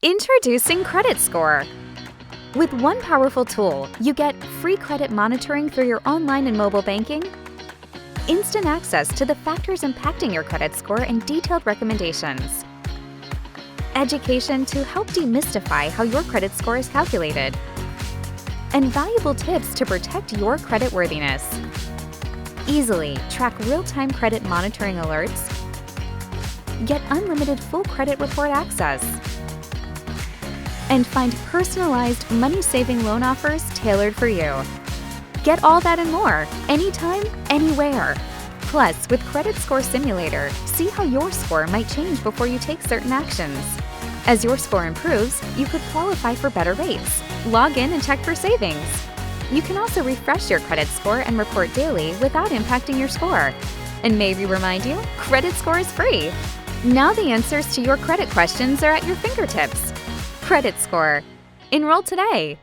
Introducing Credit Score. With one powerful tool, you get free credit monitoring through your online and mobile banking, instant access to the factors impacting your credit score and detailed recommendations, education to help demystify how your credit score is calculated, and valuable tips to protect your creditworthiness. Easily track real-time credit monitoring alerts, get unlimited full credit report access, and find personalized money-saving loan offers tailored for you. Get all that and more, anytime, anywhere. Plus, with Credit Score Simulator, see how your score might change before you take certain actions. As your score improves, you could qualify for better rates. Log in and check for savings. You can also refresh your credit score and report daily without impacting your score. And may we remind you, Credit Score is free. Now the answers to your credit questions are at your fingertips. Credit Score. Enroll today.